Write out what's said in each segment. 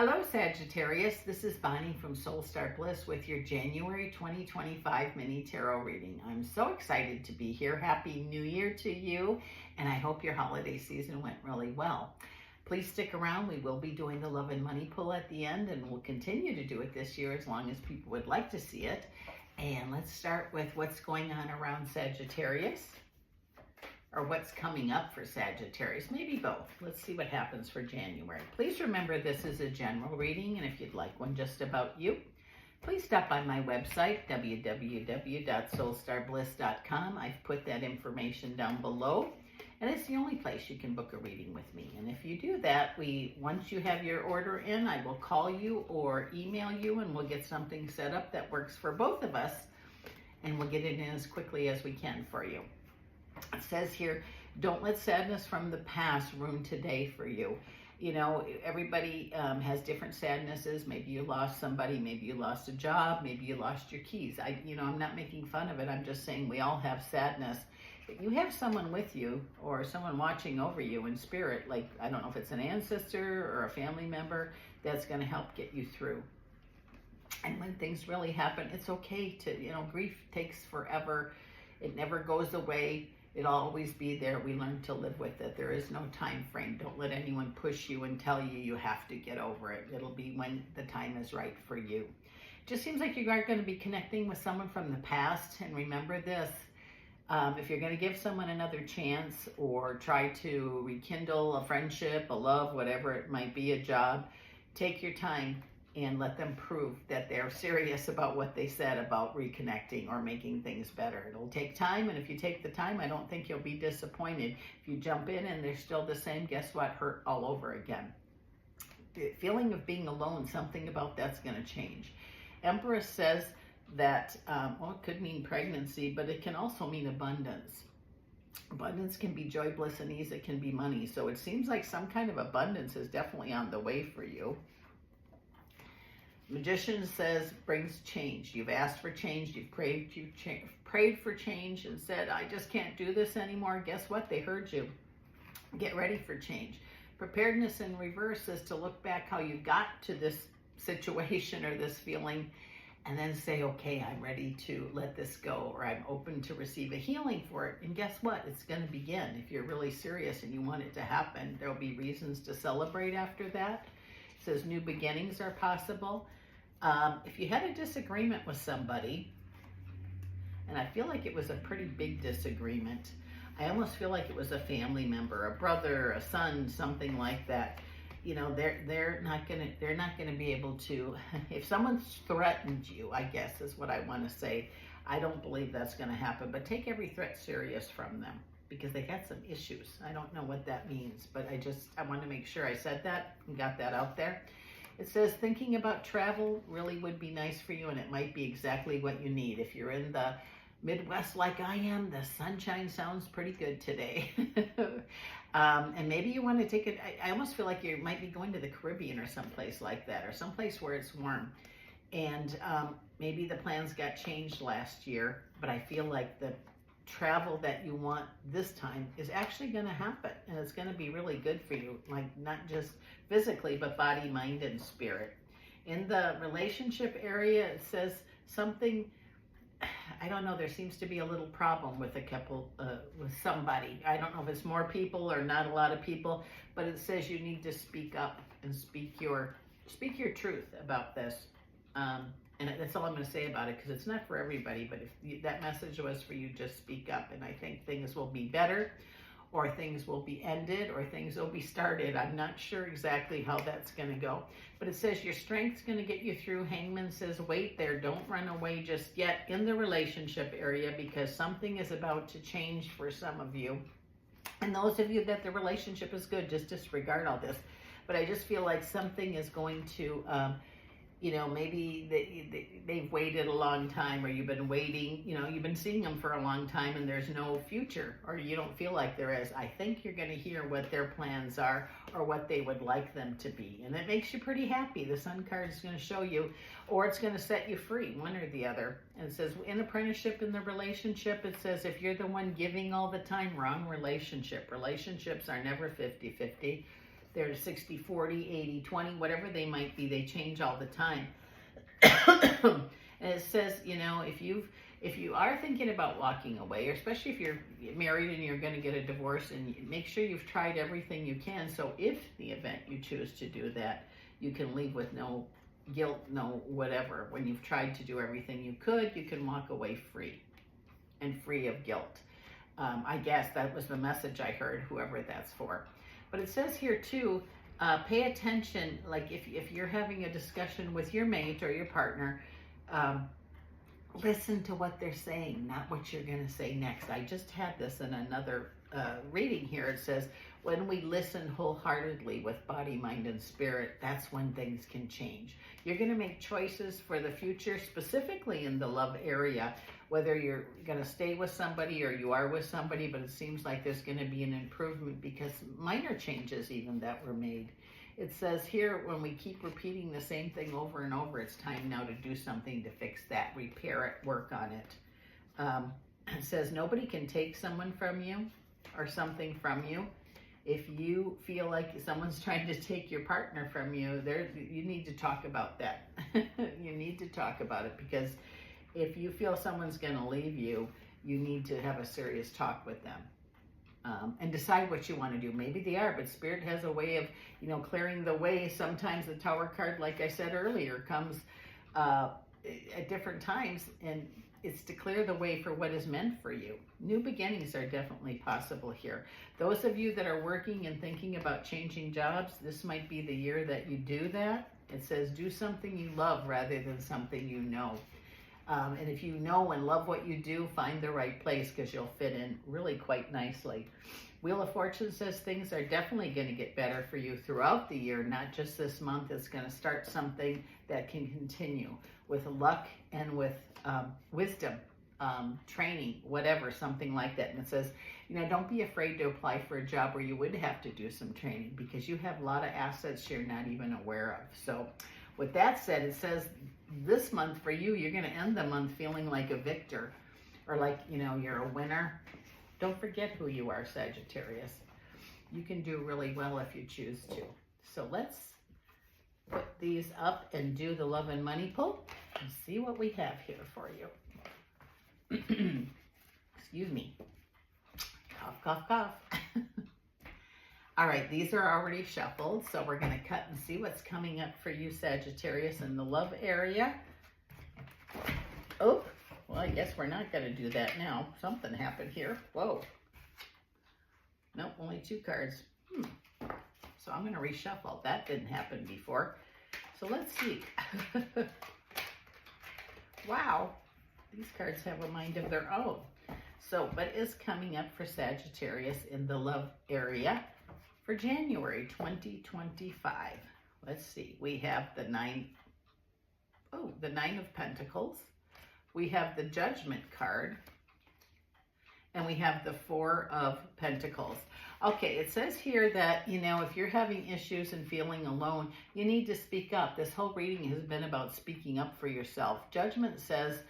Hello, Sagittarius. This is Bonnie from Soul Star Bliss with your January 2025 mini tarot reading. I'm so excited to be here. Happy New Year to you, and I hope your holiday season went really well. Please stick around. We will be doing the love and money pull at the end, and we'll continue to do it this year as long as people would like to see it. And let's start with what's going on around Sagittarius, or what's coming up for Sagittarius, maybe both. Let's see what happens for January. Please remember this is a general reading, and if you'd like one just about you, please stop by my website, www.soulstarbliss.com. I've put that information down below, and it's the only place you can book a reading with me. And if you do that, once you have your order in, I will call you or email you, and we'll get something set up that works for both of us, and we'll get it in as quickly as we can for you. It says here, don't let sadness from the past ruin today for you. You know, everybody has different sadnesses. Maybe you lost somebody, maybe you lost a job, maybe you lost your keys. I'm not making fun of it. I'm just saying we all have sadness. If you have someone with you or someone watching over you in spirit, like, I don't know if it's an ancestor or a family member, that's going to help get you through. And when things really happen, it's okay to, grief takes forever. It never goes away. It'll always be there. We learn to live with it. There is no time frame. Don't let anyone push you and tell you you have to get over it. It'll be when the time is right for you. Just seems like you are going to be connecting with someone from the past. And remember this, if you're going to give someone another chance or try to rekindle a friendship, a love, whatever it might be, a job, take your time and let them prove that they're serious about what they said about reconnecting or making things better. It'll take time, and if you take the time, I don't think you'll be disappointed. If you jump in and they're still the same, guess what? Hurt all over again. The feeling of being alone, something about that's going to change. Empress says that, it could mean pregnancy, but it can also mean abundance. Abundance can be joy, bliss, and ease. It can be money. So it seems like some kind of abundance is definitely on the way for you. Magician says brings change. You've asked for change. You've prayed for change and said, I just can't do this anymore. Guess what? They heard you. Get ready for change. Preparedness in reverse is to look back how you got to this situation or this feeling and then say, okay, I'm ready to let this go, or I'm open to receive a healing for it. And guess what? It's going to begin. If you're really serious and you want it to happen, there'll be reasons to celebrate after that. It says new beginnings are possible. If you had a disagreement with somebody, and I feel like it was a pretty big disagreement, I almost feel like it was a family member, a brother, a son, something like that. They're not gonna be able to. If someone's threatened you, I guess is what I want to say. I don't believe that's going to happen. But take every threat serious from them, because they got some issues. I don't know what that means, but I want to make sure I said that and got that out there. It says thinking about travel really would be nice for you, and it might be exactly what you need. If you're in the Midwest like I am, the sunshine sounds pretty good today. And maybe you want to take it. I almost feel like you might be going to the Caribbean or someplace like that, or someplace where it's warm. And maybe the plans got changed last year, but I feel like the travel that you want this time is actually going to happen, and it's going to be really good for you, like not just physically, but body, mind, and spirit. In the relationship area, it says something, I don't know, there seems to be a little problem with a couple, with somebody. I don't know if it's more people or not a lot of people, but it says you need to speak up and speak your truth about this. And that's all I'm going to say about it, because it's not for everybody. But if that message was for you, just speak up. And I think things will be better, or things will be ended, or things will be started. I'm not sure exactly how that's going to go. But it says your strength's going to get you through. Hangman says wait there. Don't run away just yet in the relationship area, because something is about to change for some of you. And those of you that the relationship is good, just disregard all this. But I just feel like something is going to... maybe they've waited a long time, or you've been waiting, you've been seeing them for a long time and there's no future, or you don't feel like there is. I think you're going to hear what their plans are, or what they would like them to be. And it makes you pretty happy. The Sun card is going to show you, or it's going to set you free, one or the other. And it says in apprenticeship, in the relationship, it says if you're the one giving all the time, wrong relationship. Relationships are never 50-50. They're 60, 40, 80, 20, whatever they might be. They change all the time. And it says, you know, if you are thinking about walking away, or especially if you're married and you're going to get a divorce, and make sure you've tried everything you can. So if the event you choose to do that, you can leave with no guilt, no whatever. When you've tried to do everything you could, you can walk away free and free of guilt. I guess that was the message I heard, whoever that's for. But it says here too, pay attention, like if you're having a discussion with your mate or your partner, listen to what they're saying, not what you're going to say next. I just had this in another reading here. It says, when we listen wholeheartedly with body, mind, and spirit, that's when things can change. You're going to make choices for the future, specifically in the love area, whether you're going to stay with somebody or you are with somebody, but it seems like there's going to be an improvement because minor changes even that were made. It says here, when we keep repeating the same thing over and over, it's time now to do something to fix that, repair it, work on it. It says nobody can take someone from you or something from you. If you feel like someone's trying to take your partner from you, you need to talk about that. You need to talk about it, because if you feel someone's going to leave you, you need to have a serious talk with them. And decide what you want to do. Maybe they are, but Spirit has a way of, you know, clearing the way. Sometimes the Tower card, like I said earlier, comes at different times, and it's to clear the way for what is meant for you. New beginnings are definitely possible here. Those of you that are working and thinking about changing jobs, this might be the year that you do that. It says do something you love rather than something you know. And if you know and love what you do, find the right place, because you'll fit in really quite nicely. Wheel of Fortune says things are definitely going to get better for you throughout the year, not just this month. It's going to start something that can continue with luck and with wisdom, training, whatever, something like that. And it says, you know, don't be afraid to apply for a job where you would have to do some training, because you have a lot of assets you're not even aware of. So with that said, it says this month for you, you're going to end the month feeling like a victor, or like, you know, you're a winner. Don't forget who you are, Sagittarius. You can do really well if you choose to. So let's put these up and do the love and money pull and see what we have here for you. Excuse me. Cough, cough, cough. All right, these are already shuffled, so we're going to cut and see what's coming up for you, Sagittarius, in the love area. Oh, well, I guess we're not going to do that now. Something happened here. Whoa. Nope, only 2 cards. So I'm going to reshuffle. That didn't happen before. So let's see. Wow, these cards have a mind of their own. So what is coming up for Sagittarius in the love area for January 2025? Let's see. We have the 9 of Pentacles. We have the Judgment card. And we have the 4 of Pentacles. Okay, it says here that, you know, if you're having issues and feeling alone, you need to speak up. This whole reading has been about speaking up for yourself. Judgment says,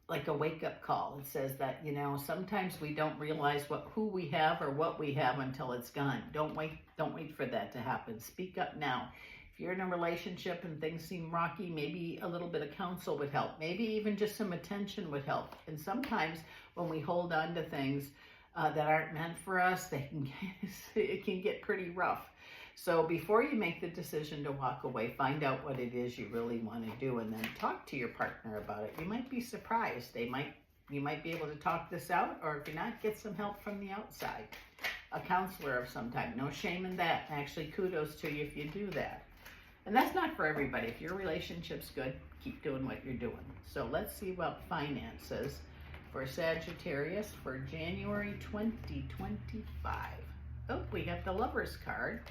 like a wake-up call. It says that, you know, sometimes we don't realize who we have or what we have until it's gone. Don't wait for that to happen. Speak up now. If you're in a relationship and things seem rocky, maybe a little bit of counsel would help. Maybe even just some attention would help. And sometimes when we hold on to things that aren't meant for us, it can get pretty rough. So before you make the decision to walk away, find out what it is you really want to do, and then talk to your partner about it. You might be surprised. You might be able to talk this out, or if you're not, get some help from the outside. A counselor of some type. No shame in that. Actually, kudos to you if you do that. And that's not for everybody. If your relationship's good, keep doing what you're doing. So let's see what finances for Sagittarius for January 2025. Oh, we have the Lovers card.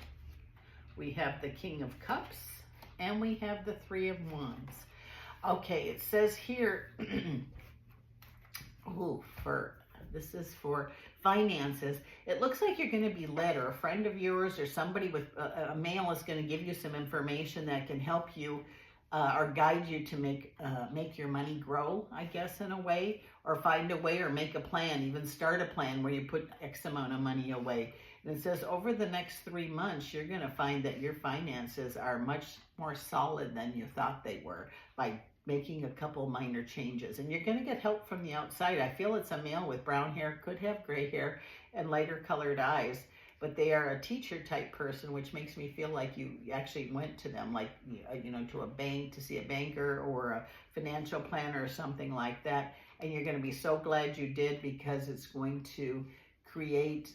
We have the King of Cups, and we have the 3 of Wands. Okay, it says here, this is for finances. It looks like you're going to be led, or a friend of yours or somebody with a male is going to give you some information that can help you or guide you to make your money grow, I guess, in a way, or find a way, or make a plan, even start a plan where you put X amount of money away. And it says over the next 3 months, you're going to find that your finances are much more solid than you thought they were by making a couple minor changes. And you're going to get help from the outside. I feel it's a male with brown hair, could have gray hair and lighter colored eyes, but they are a teacher type person, which makes me feel like you actually went to them, like, you know, to a bank to see a banker or a financial planner or something like that. And you're going to be so glad you did, because it's going to create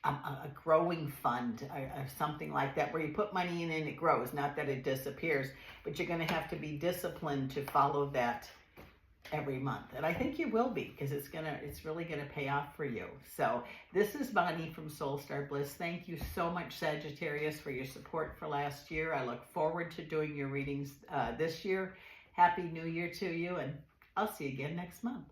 a growing fund or something like that, where you put money in and it grows, not that it disappears, but you're going to have to be disciplined to follow that every month. And I think you will be, because it's really gonna pay off for you. So this is Bonnie from Soul Star Bliss. Thank you so much, Sagittarius, for your support for last year. I look forward to doing your readings this year. Happy New Year to you, and I'll see you again next month.